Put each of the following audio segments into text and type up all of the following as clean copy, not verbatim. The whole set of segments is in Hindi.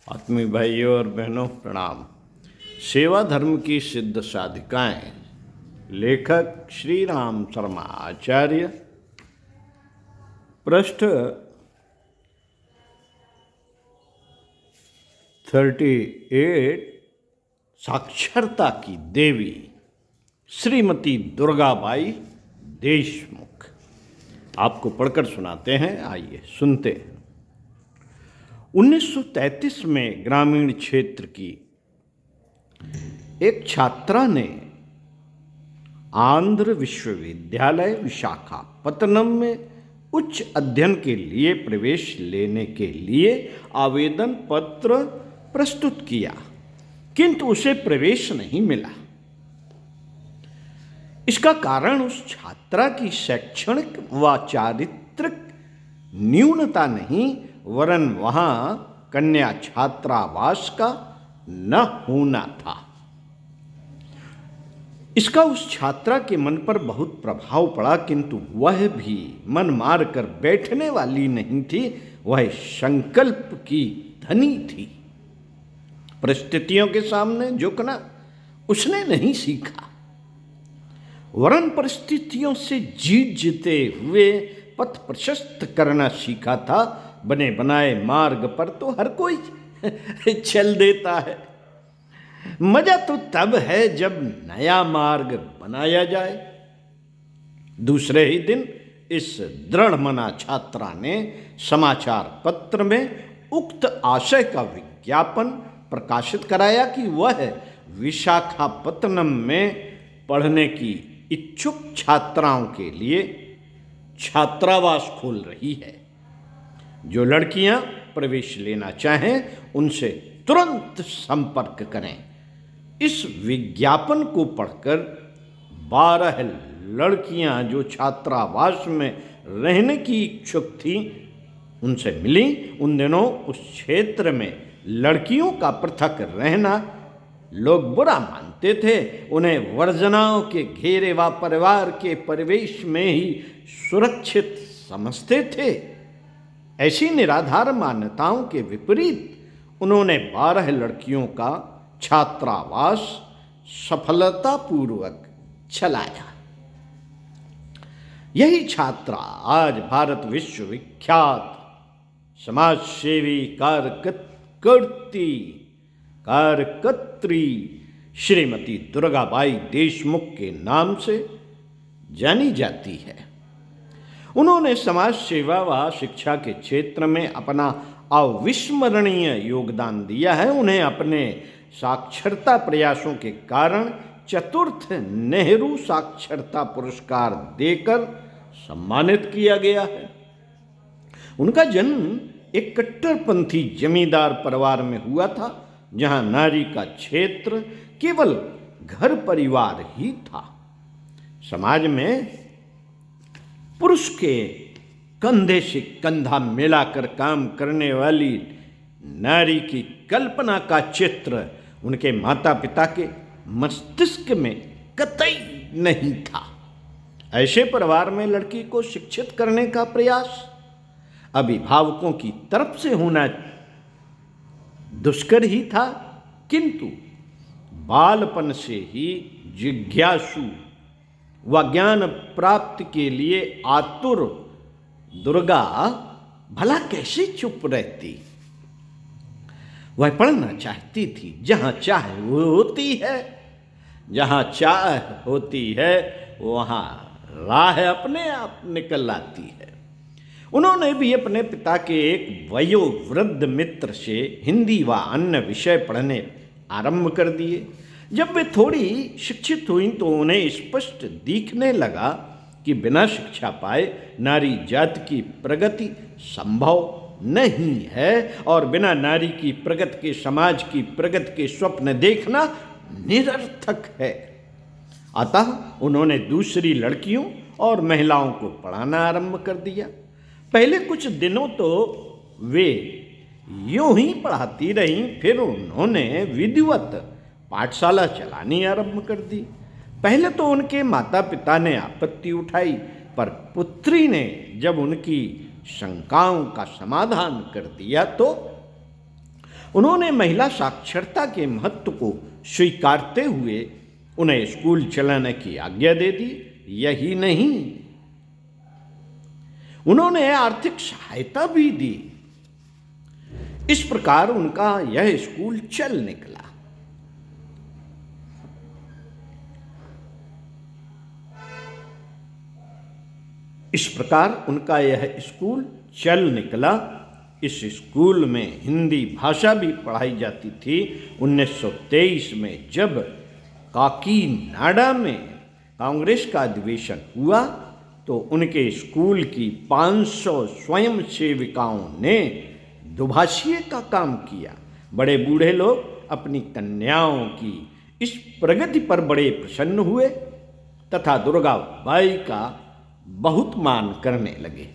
आत्मीय भाइयों और बहनों प्रणाम। सेवा धर्म की सिद्ध साधिकाएं, लेखक श्री राम शर्मा आचार्य, पृष्ठ 38। साक्षरता की देवी श्रीमती दुर्गाबाई देशमुख। आपको पढ़कर सुनाते हैं, आइए सुनते हैं। 1933 में ग्रामीण क्षेत्र की एक छात्रा ने आंध्र विश्वविद्यालय विशाखापत्तनम में उच्च अध्ययन के लिए प्रवेश लेने के लिए आवेदन पत्र प्रस्तुत किया, किंतु उसे प्रवेश नहीं मिला। इसका कारण उस छात्रा की शैक्षणिक व चारित्रिक न्यूनता नहीं, वरन वहां कन्या छात्रावास का न होना था। इसका उस छात्रा के मन पर बहुत प्रभाव पड़ा, किंतु वह भी मन मार कर बैठने वाली नहीं थी। वह संकल्प की धनी थी। परिस्थितियों के सामने झुकना उसने नहीं सीखा, वरन परिस्थितियों से जीत जीते हुए पथ प्रशस्त करना सीखा था। बने बनाए मार्ग पर तो हर कोई चल देता है। मजा तो तब है जब नया मार्ग बनाया जाए। दूसरे ही दिन इस दृढ़ मना छात्रा ने समाचार पत्र में उक्त आशय का विज्ञापन प्रकाशित कराया कि वह विशाखापत्तनम में पढ़ने की इच्छुक छात्राओं के लिए छात्रावास खोल रही है। जो लड़कियां प्रवेश लेना चाहें उनसे तुरंत संपर्क करें। इस विज्ञापन को पढ़कर 12 लड़कियां जो छात्रावास में रहने की इच्छुक थीं उनसे मिली। उन दिनों उस क्षेत्र में लड़कियों का पृथक रहना लोग बुरा मानते थे। उन्हें वर्जनाओं के घेरे व परिवार के परिवेश में ही सुरक्षित समझते थे। ऐसी निराधार मान्यताओं के विपरीत उन्होंने 12 लड़कियों का छात्रावास सफलतापूर्वक चलाया। यही छात्रा आज भारत विश्वविख्यात समाज सेवी कार्यकर्त्री श्रीमती दुर्गाबाई देशमुख के नाम से जानी जाती है। उन्होंने समाज सेवा व शिक्षा के क्षेत्र में अपना अविस्मरणीय योगदान दिया है। उन्हें अपने साक्षरता प्रयासों के कारण चतुर्थ नेहरू साक्षरता पुरस्कार देकर सम्मानित किया गया है। उनका जन्म एक कट्टरपंथी जमींदार परिवार में हुआ था, जहां नारी का क्षेत्र केवल घर परिवार ही था। समाज में पुरुष के कंधे से कंधा मिलाकर काम करने वाली नारी की कल्पना का चित्र उनके माता पिता के मस्तिष्क में कतई नहीं था। ऐसे परिवार में लड़की को शिक्षित करने का प्रयास अभिभावकों की तरफ से होना दुष्कर ही था, किंतु बालपन से ही जिज्ञासु व ज्ञान प्राप्ति के लिए आतुर दुर्गा भला कैसे चुप रहती। वह पढ़ना चाहती थी। जहां चाह वो होती है, जहां चाह होती है वहां राह अपने आप निकल आती है। उन्होंने भी अपने पिता के एक वयोवृद्ध मित्र से हिंदी व अन्य विषय पढ़ने आरंभ कर दिए। जब वे थोड़ी शिक्षित हुई तो उन्हें स्पष्ट दिखने लगा कि बिना शिक्षा पाए नारी जाति की प्रगति संभव नहीं है, और बिना नारी की प्रगति के समाज की प्रगति के स्वप्न देखना निरर्थक है। अतः उन्होंने दूसरी लड़कियों और महिलाओं को पढ़ाना आरंभ कर दिया। पहले कुछ दिनों तो वे यूं ही पढ़ाती रहीं, फिर उन्होंने विधिवत पाठशाला चलानी आरंभ कर दी। पहले तो उनके माता पिता ने आपत्ति उठाई, पर पुत्री ने जब उनकी शंकाओं का समाधान कर दिया तो उन्होंने महिला साक्षरता के महत्व को स्वीकारते हुए उन्हें स्कूल चलाने की आज्ञा दे दी। यही नहीं, उन्होंने आर्थिक सहायता भी दी। इस प्रकार उनका यह स्कूल चल निकला। इस प्रकार उनका यह स्कूल चल निकला। इस स्कूल में हिंदी भाषा भी पढ़ाई जाती थी। 1923 में जब काकीनाडा में कांग्रेस का अधिवेशन हुआ तो उनके स्कूल की 500 स्वयं सेविकाओं ने दुभाषीय का काम किया। बड़े बूढ़े लोग अपनी कन्याओं की इस प्रगति पर बड़े प्रसन्न हुए तथा दुर्गा बाई का बहुत मान करने लगे।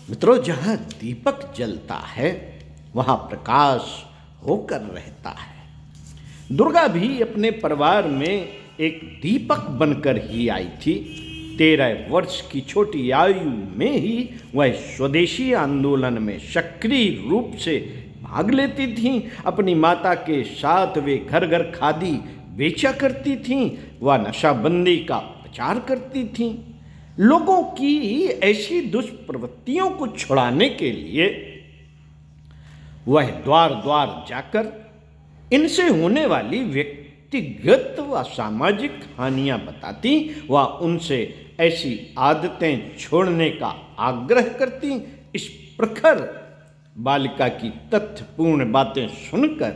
मित्रों, जहाँ दीपक जलता है वहाँ प्रकाश होकर रहता है। दुर्गा भी अपने परिवार में एक दीपक बनकर ही आई थी। 13 वर्ष की छोटी आयु में ही वह स्वदेशी आंदोलन में सक्रिय रूप से भाग लेती थीं। अपनी माता के साथ वे घर घर खादी बेचा करती थीं। वह नशाबंदी का प्रचार करती थीं। लोगों की ऐसी दुष्प्रवृत्तियों को छुड़ाने के लिए वह द्वार द्वार जाकर इनसे होने वाली व्यक्तिगत व सामाजिक हानियां बताती व उनसे ऐसी आदतें छोड़ने का आग्रह करती। इस प्रखर बालिका की तथ्यपूर्ण बातें सुनकर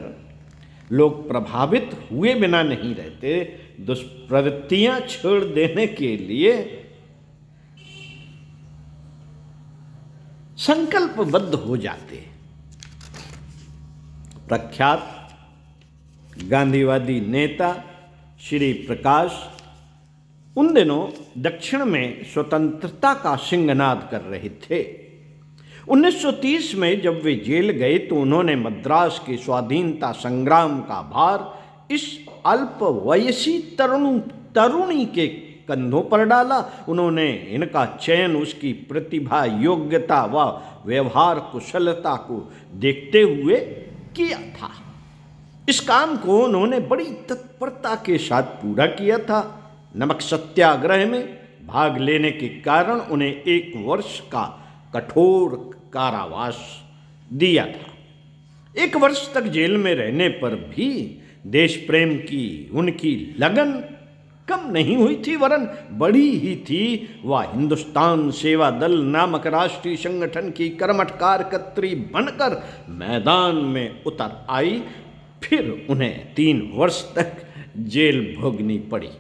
लोग प्रभावित हुए बिना नहीं रहते। दुष्प्रवृत्तियां छोड़ देने के लिए संकल्पबद्ध हो जाते। प्रख्यात गांधीवादी नेता श्री प्रकाश उन दिनों दक्षिण में स्वतंत्रता का सिंहनाद कर रहे थे। 1930 में जब वे जेल गए तो उन्होंने मद्रास के स्वाधीनता संग्राम का भार इस अल्पवयसी तरुणी के कंधों पर डाला। उन्होंने इनका चयन उसकी प्रतिभा, योग्यता व व्यवहार कुशलता को देखते हुए किया था। इस काम को उन्होंने बड़ी तत्परता के साथ पूरा किया था। नमक सत्याग्रह में भाग लेने के कारण उन्हें 1 वर्ष का कठोर कारावास दिया था। 1 वर्ष तक जेल में रहने पर भी देश प्रेम की उनकी लगन कम नहीं हुई थी, वरन बढ़ी ही थी। वह हिंदुस्तान सेवा दल नामक राष्ट्रीय संगठन की कर्मठ कार्यकर्त्री बनकर मैदान में उतर आई। फिर उन्हें 3 वर्ष तक जेल भोगनी पड़ी।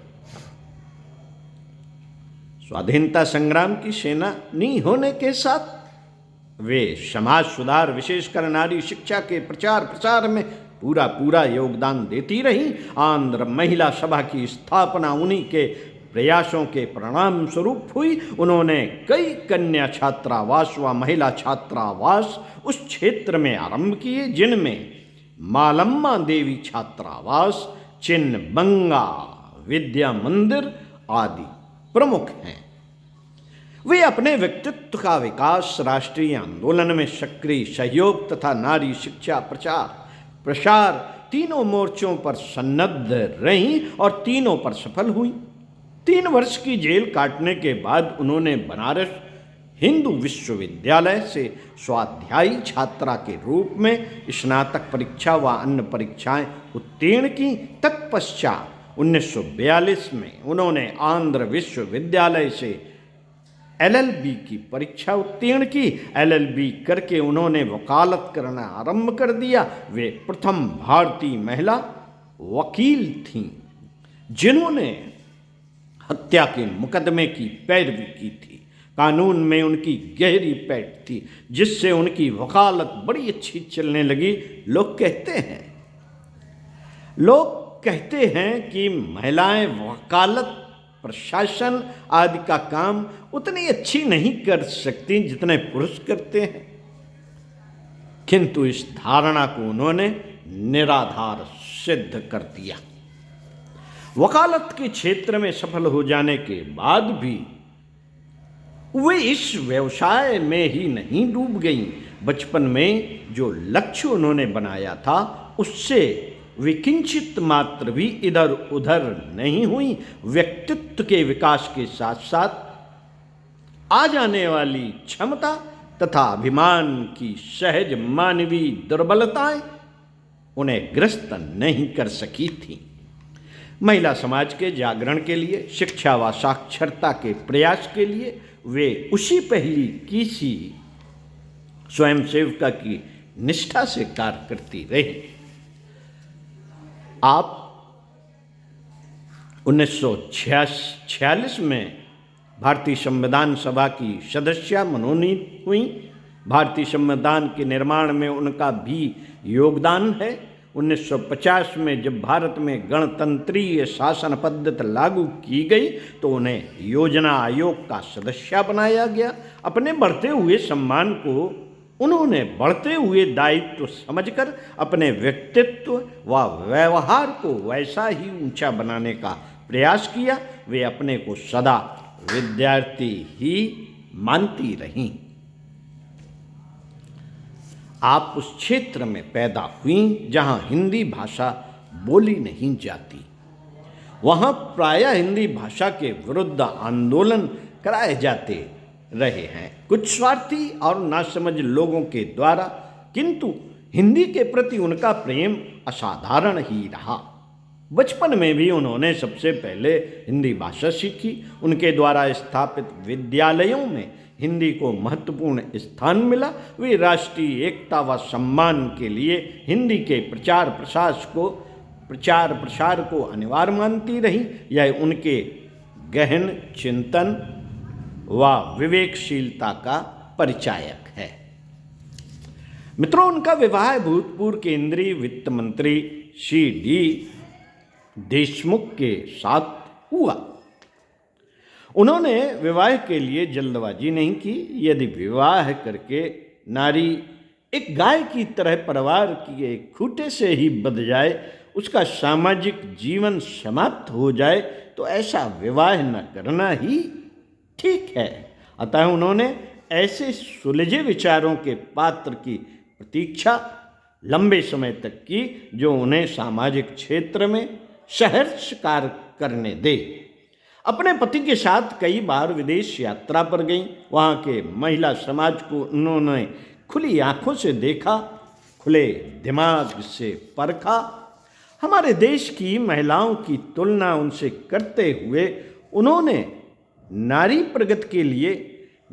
स्वाधीनता संग्राम की सेनानी होने के साथ वे समाज सुधार, विशेषकर नारी शिक्षा के प्रचार प्रसार में पूरा योगदान देती रही। आंध्र महिला सभा की स्थापना उन्हीं के प्रयासों के परिणाम स्वरूप हुई। उन्होंने कई कन्या छात्रावास व महिला छात्रावास उस क्षेत्र में आरंभ किए, जिनमें मालम्मा देवी छात्रावास, चिन्नबंगा विद्या मंदिर आदि प्रमुख हैं। वे अपने व्यक्तित्व का विकास, राष्ट्रीय आंदोलन में सक्रिय सहयोग तथा नारी शिक्षा प्रसार तीनों मोर्चों पर सन्नद्ध रहीं और तीनों पर सफल हुई। 3 वर्ष की जेल काटने के बाद उन्होंने बनारस हिंदू विश्वविद्यालय से स्वाध्यायी छात्रा के रूप में स्नातक परीक्षा व अन्य परीक्षाएं उत्तीर्ण की। तत्पश्चात 1942 में उन्होंने आंध्र विश्वविद्यालय से LLB की परीक्षा उत्तीर्ण की। LLB करके उन्होंने वकालत करना आरंभ कर दिया। वे प्रथम भारतीय महिला वकील थीं जिन्होंने हत्या के मुकदमे की पैरवी की थी। कानून में उनकी गहरी पैठ थी, जिससे उनकी वकालत बड़ी अच्छी चलने लगी। लोग कहते हैं कि महिलाएं वकालत, प्रशासन आदि का काम उतनी अच्छी नहीं कर सकती जितने पुरुष करते हैं, किंतु इस धारणा को उन्होंने निराधार सिद्ध कर दिया। वकालत के क्षेत्र में सफल हो जाने के बाद भी वे इस व्यवसाय में ही नहीं डूब गईं, बचपन में जो लक्ष्य उन्होंने बनाया था उससे विकिंचित मात्र भी इधर उधर नहीं हुई। व्यक्तित्व के विकास के साथ साथ आ जाने वाली क्षमता तथा अभिमान की सहज मानवीय दुर्बलताएं उन्हें ग्रस्त नहीं कर सकी थी। महिला समाज के जागरण के लिए, शिक्षा व साक्षरता के प्रयास के लिए वे उसी पहली की सी स्वयं सेविका की निष्ठा से कार्य करती रही। आप 1946 में भारतीय संविधान सभा की सदस्य मनोनीत हुई। भारतीय संविधान के निर्माण में उनका भी योगदान है। 1950 में जब भारत में गणतंत्रीय शासन पद्धति लागू की गई तो उन्हें योजना आयोग का सदस्य बनाया गया। अपने बढ़ते हुए सम्मान को उन्होंने बढ़ते हुए दायित्व समझकर अपने व्यक्तित्व व व्यवहार को वैसा ही ऊंचा बनाने का प्रयास किया। वे अपने को सदा विद्यार्थी ही मानती रहीं। आप उस क्षेत्र में पैदा हुई जहां हिंदी भाषा बोली नहीं जाती। वहां प्रायः हिंदी भाषा के विरुद्ध आंदोलन कराए जाते रहे हैं कुछ स्वार्थी और नासमझ लोगों के द्वारा, किंतु हिंदी के प्रति उनका प्रेम असाधारण ही रहा। बचपन में भी उन्होंने सबसे पहले हिंदी भाषा सीखी। उनके द्वारा स्थापित विद्यालयों में हिंदी को महत्वपूर्ण स्थान मिला। वे राष्ट्रीय एकता व सम्मान के लिए हिंदी के प्रचार प्रसार को अनिवार्य मानती रही। यह उनके गहन चिंतन व विवेकशीलता का परिचायक है। मित्रों, उनका विवाह भूतपूर्व केंद्रीय वित्त मंत्री श्री डी देशमुख के साथ हुआ। उन्होंने विवाह के लिए जल्दबाजी नहीं की। यदि विवाह करके नारी एक गाय की तरह परिवार के खूंटे से ही बंध जाए, उसका सामाजिक जीवन समाप्त हो जाए, तो ऐसा विवाह न करना ही ठीक है। अतः उन्होंने ऐसे सुलझे विचारों के पात्र की प्रतीक्षा लंबे समय तक की जो उन्हें सामाजिक क्षेत्र में सहर्ष कार्य करने दे। अपने पति के साथ कई बार विदेश यात्रा पर गईं। वहाँ के महिला समाज को उन्होंने खुली आंखों से देखा, खुले दिमाग से परखा। हमारे देश की महिलाओं की तुलना उनसे करते हुए उन्होंने नारी प्रगति के लिए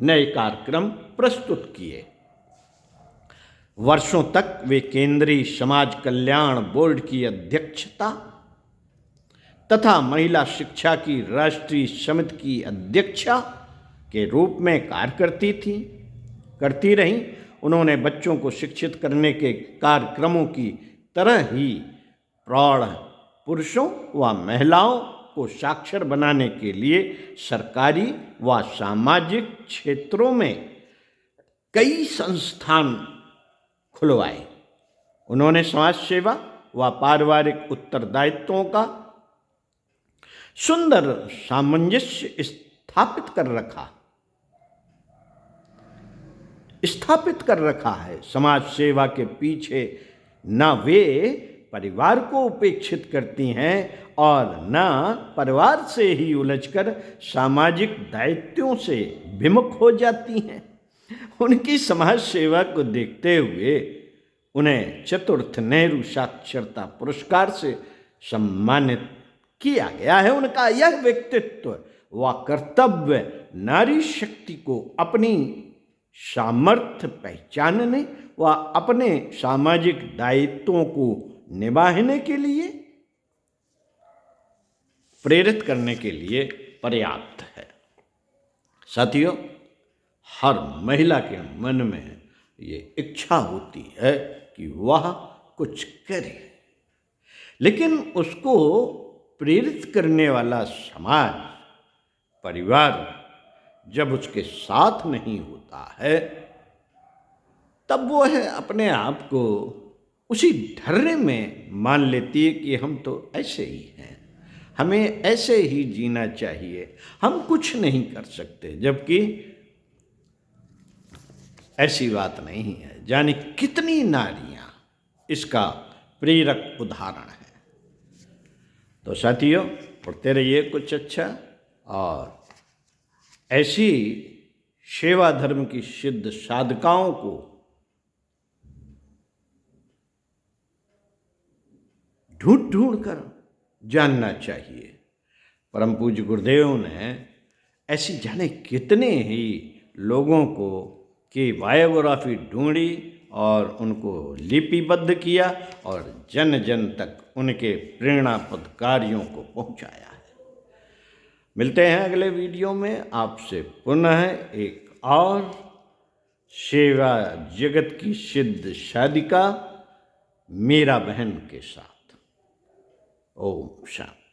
नए कार्यक्रम प्रस्तुत किए। वर्षों तक वे केंद्रीय समाज कल्याण बोर्ड की अध्यक्षता तथा महिला शिक्षा की राष्ट्रीय समिति की अध्यक्षा के रूप में कार्य करती रहीं। उन्होंने बच्चों को शिक्षित करने के कार्यक्रमों की तरह ही प्रौढ़ पुरुषों व महिलाओं को साक्षर बनाने के लिए सरकारी व सामाजिक क्षेत्रों में कई संस्थान खुलवाए। उन्होंने समाज सेवा व पारिवारिक उत्तरदायित्वों का सुंदर सामंजस्य स्थापित कर रखा है। समाज सेवा के पीछे न वे परिवार को उपेक्षित करती हैं और न परिवार से ही उलझकर सामाजिक दायित्वों से विमुख हो जाती हैं। उनकी समाज सेवा को देखते हुए उन्हें चतुर्थ नेहरू साक्षरता पुरस्कार से सम्मानित किया गया है। उनका यह व्यक्तित्व व कर्तव्य नारी शक्ति को अपनी सामर्थ्य पहचानने व अपने सामाजिक दायित्वों को निभाने के लिए प्रेरित करने के लिए पर्याप्त है। साथियों, हर महिला के मन में ये इच्छा होती है कि वह कुछ करे, लेकिन उसको प्रेरित करने वाला समाज, परिवार जब उसके साथ नहीं होता है, तब वो है अपने आप को उसी ढर्रे में मान लेती है कि हम तो ऐसे ही हैं, हमें ऐसे ही जीना चाहिए, हम कुछ नहीं कर सकते। जबकि ऐसी बात नहीं है। जाने कितनी नारियां इसका प्रेरक उदाहरण है। तो साथियों, पढ़ते रहिए कुछ अच्छा, और ऐसी सेवा धर्म की सिद्ध साधकाओं को ढूंढ ढूंढ कर जानना चाहिए। परम पूज्य गुरुदेव ने ऐसी जाने कितने ही लोगों को की बायोग्राफी ढूंढी और उनको लिपिबद्ध किया और जन जन तक उनके प्रेरणापद कार्यों को पहुंचाया है। मिलते हैं अगले वीडियो में आपसे पुनः एक और सेवा जगत की सिद्ध साधिका मीरा बहन के साथ। ओम शांति।